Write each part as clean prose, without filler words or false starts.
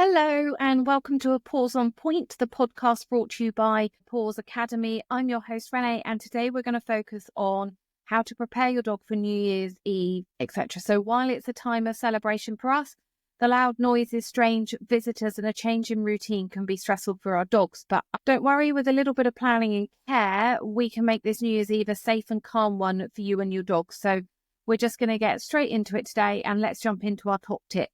Hello and welcome to A Pause on Point, the podcast brought to you by Paws Academy. I'm your host Renee, and today we're going to focus on how to prepare your dog for New Year's Eve, etc. So while it's a time of celebration for us, the loud noises, strange visitors and a change in routine can be stressful for our dogs. But don't worry, with a little bit of planning and care, we can make this New Year's Eve a safe and calm one for you and your dog. So we're just going to get straight into it today, and let's jump into our top tips.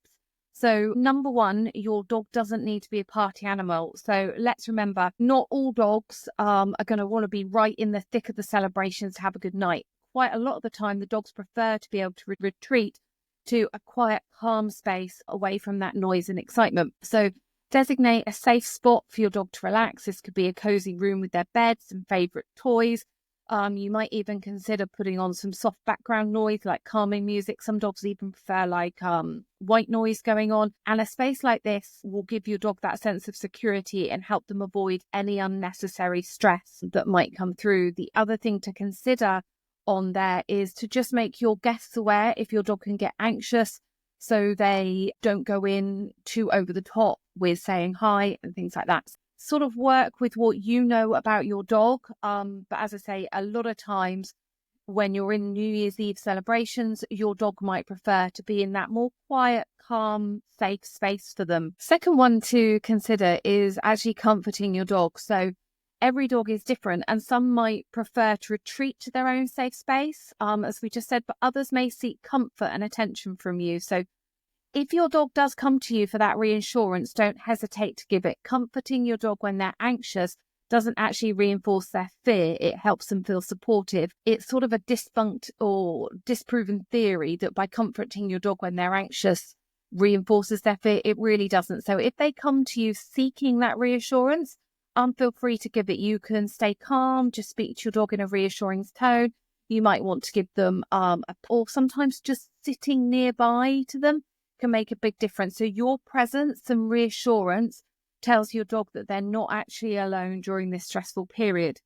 So number one, your dog doesn't need to be a party animal. So let's remember, not all dogs are going to want to be right in the thick of the celebrations to have a good night. Quite a lot of the time, the dogs prefer to be able to retreat to a quiet, calm space away from that noise and excitement. So designate a safe spot for your dog to relax. This could be a cozy room with their beds and favourite toys. You might even consider putting on some soft background noise like calming music. Some dogs even prefer like white noise going on. And a space like this will give your dog that sense of security and help them avoid any unnecessary stress that might come through. The other thing to consider on there is to just make your guests aware if your dog can get anxious, so they don't go in too over the top with saying hi and things like that. Sort of work with what you know about your dog. But as I say, a lot of times when you're in New Year's Eve celebrations, your dog might prefer to be in that more quiet, calm, safe space for them. Second one to consider is actually comforting your dog. So every dog is different, and some might prefer to retreat to their own safe space, as we just said, but others may seek comfort and attention from you. So if your dog does come to you for that reassurance, don't hesitate to give it. Comforting your dog when they're anxious doesn't actually reinforce their fear. It helps them feel supportive. It's sort of a debunked or disproven theory that by comforting your dog when they're anxious reinforces their fear. It really doesn't. So if they come to you seeking that reassurance, feel free to give it. You can stay calm, just speak to your dog in a reassuring tone. You might want to give them, or sometimes just sitting nearby to them can make a big difference. So your presence and reassurance tells your dog that they're not actually alone during this stressful period.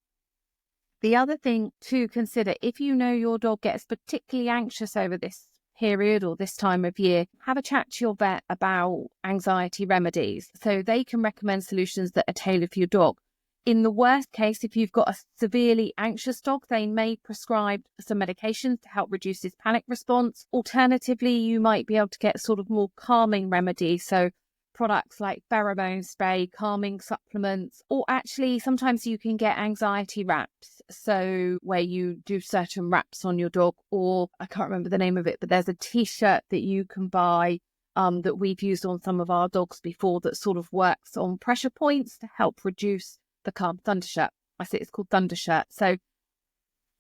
The other thing to consider, if you know your dog gets particularly anxious over this period or this time of year, have a chat to your vet about anxiety remedies so they can recommend solutions that are tailored for your dog. In the worst case, if you've got a severely anxious dog, they may prescribe some medications to help reduce his panic response. Alternatively, you might be able to get sort of more calming remedies. So products like pheromone spray, calming supplements, or actually sometimes you can get anxiety wraps. So where you do certain wraps on your dog, or I can't remember the name of it, but there's a t-shirt that you can buy that we've used on some of our dogs before that sort of works on pressure points to help reduce the calm. Thundershirt. I say it's called Thundershirt. So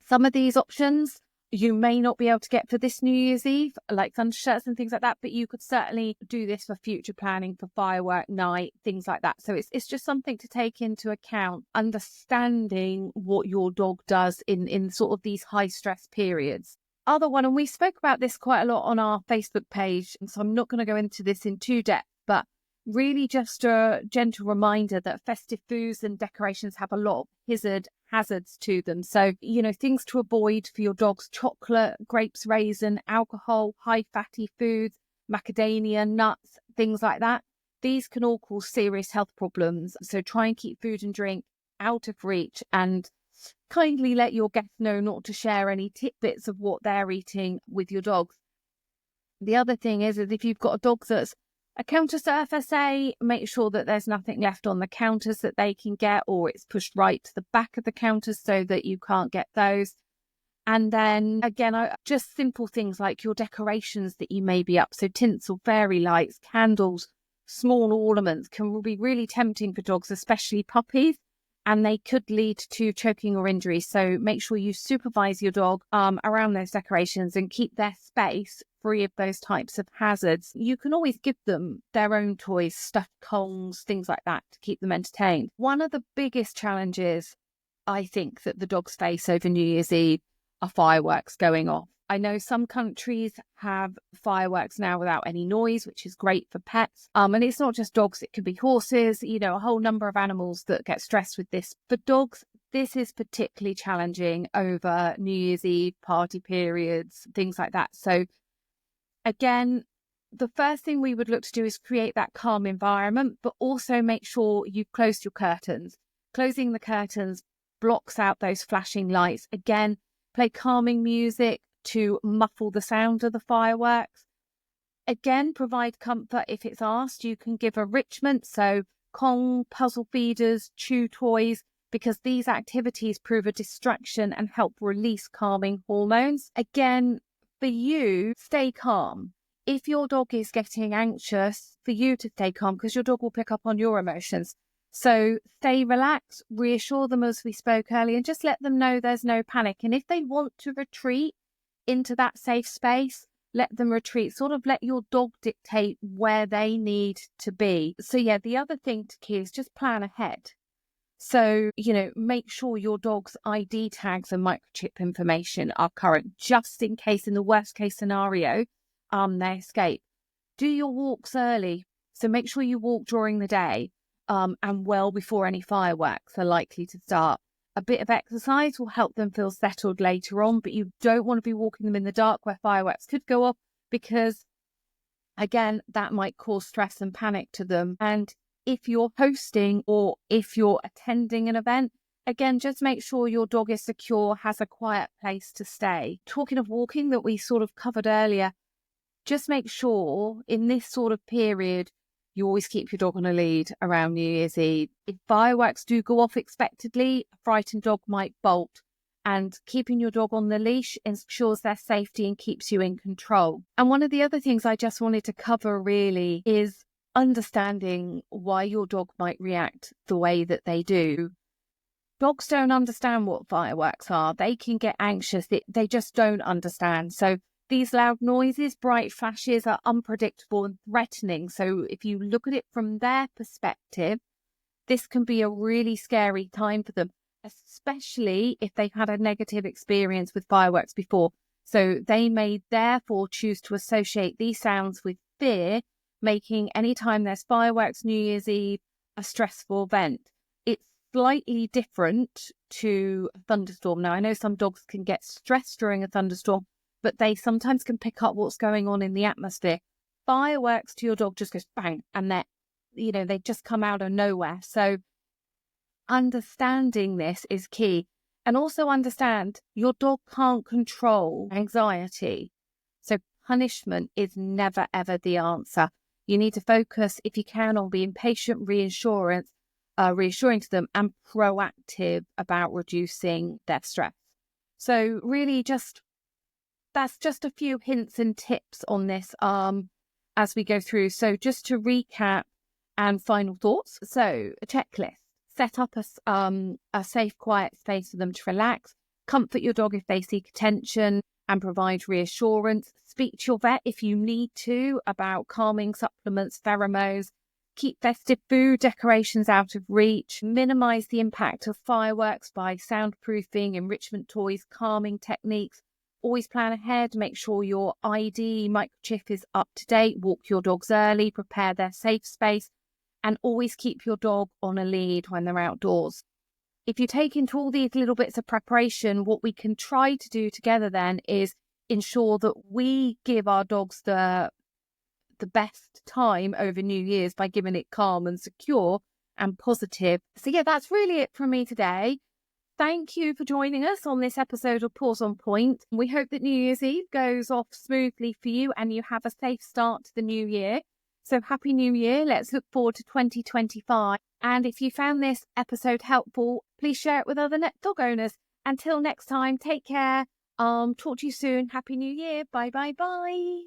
some of these options you may not be able to get for this New Year's Eve, like Thundershirts and things like that, but you could certainly do this for future planning for firework night, things like that. So it's just something to take into account, understanding what your dog does in sort of these high stress periods. Other one, and we spoke about this quite a lot on our Facebook page, so I'm not going to go into this in too depth, but really just a gentle reminder that festive foods and decorations have a lot of hazards to them. So, things to avoid for your dogs: chocolate, grapes, raisin, alcohol, high fatty foods, macadamia, nuts, things like that. These can all cause serious health problems. So try and keep food and drink out of reach, and kindly let your guests know not to share any tidbits of what they're eating with your dogs. The other thing is if you've got a dog that's a counter surfer, say, make sure that there's nothing left on the counters that they can get, or it's pushed right to the back of the counters so that you can't get those. And then again, just simple things like your decorations that you may be up. So tinsel, fairy lights, candles, small ornaments can be really tempting for dogs, especially puppies, and they could lead to choking or injury. So make sure you supervise your dog around those decorations and keep their space free of those types of hazards. You can always give them their own toys, stuffed Kongs, things like that, to keep them entertained. One of the biggest challenges I think that the dogs face over New Year's Eve are fireworks going off. I know some countries have fireworks now without any noise, which is great for pets. And it's not just dogs, it could be horses, a whole number of animals that get stressed with this. For dogs, this is particularly challenging over New Year's Eve, party periods, things like that. So again, the first thing we would look to do is create that calm environment, but also make sure you've closed your curtains. Closing the curtains blocks out those flashing lights. Again, play calming music to muffle the sound of the fireworks. Again, provide comfort if it's asked. You can give enrichment, so Kong, puzzle feeders, chew toys, because these activities prove a distraction and help release calming hormones. Again, for you, stay calm. If your dog is getting anxious, for you to stay calm, because your dog will pick up on your emotions. So stay relaxed, reassure them as we spoke earlier, and just let them know there's no panic. And if they want to retreat into that safe space, let them retreat. Sort of let your dog dictate where they need to be. So yeah, the other thing to key is just plan ahead. So, make sure your dog's ID tags and microchip information are current, just in case, in the worst case scenario, they escape. Do your walks early. So make sure you walk during the day, and well before any fireworks are likely to start. A bit of exercise will help them feel settled later on, but you don't want to be walking them in the dark where fireworks could go off, because, again, that might cause stress and panic to them. And if you're hosting or if you're attending an event, again, just make sure your dog is secure, has a quiet place to stay. Talking of walking that we sort of covered earlier, just make sure in this sort of period, you always keep your dog on a lead around New Year's Eve. If fireworks do go off unexpectedly, a frightened dog might bolt. And keeping your dog on the leash ensures their safety and keeps you in control. And one of the other things I just wanted to cover really is understanding why your dog might react the way that they do. Dogs don't understand what fireworks are. They can get anxious. They just don't understand. So these loud noises, bright flashes are unpredictable and threatening. So if you look at it from their perspective, this can be a really scary time for them, especially if they've had a negative experience with fireworks before. So they may therefore choose to associate these sounds with fear, making any time there's fireworks, New Year's Eve, a stressful event. It's slightly different to a thunderstorm. Now, I know some dogs can get stressed during a thunderstorm, but they sometimes can pick up what's going on in the atmosphere. Fireworks to your dog just goes bang, and they just come out of nowhere. So understanding this is key. And also understand your dog can't control anxiety. So punishment is never, ever the answer. You need to focus, if you can, on being patient, reassuring to them, and proactive about reducing their stress. So really that's just a few hints and tips on this as we go through. So just to recap and final thoughts. So a checklist. Set up a safe, quiet space for them to relax. Comfort your dog if they seek attention and provide reassurance. Speak to your vet if you need to about calming supplements, pheromones. Keep festive food decorations out of reach. Minimise the impact of fireworks by soundproofing, enrichment toys, calming techniques. Always plan ahead. Make sure your ID microchip is up to date. Walk your dogs early. Prepare their safe space. And always keep your dog on a lead when they're outdoors. If you take into all these little bits of preparation, what we can try to do together then is ensure that we give our dogs the best time over New Year's by giving it calm and secure and positive. So yeah, that's really it from me today. Thank you for joining us on this episode of Paws on Point. We hope that New Year's Eve goes off smoothly for you and you have a safe start to the new year. So happy New Year. Let's look forward to 2025. And if you found this episode helpful, please share it with other dog owners. Until next time, take care. Talk to you soon. Happy New Year. Bye, bye, bye.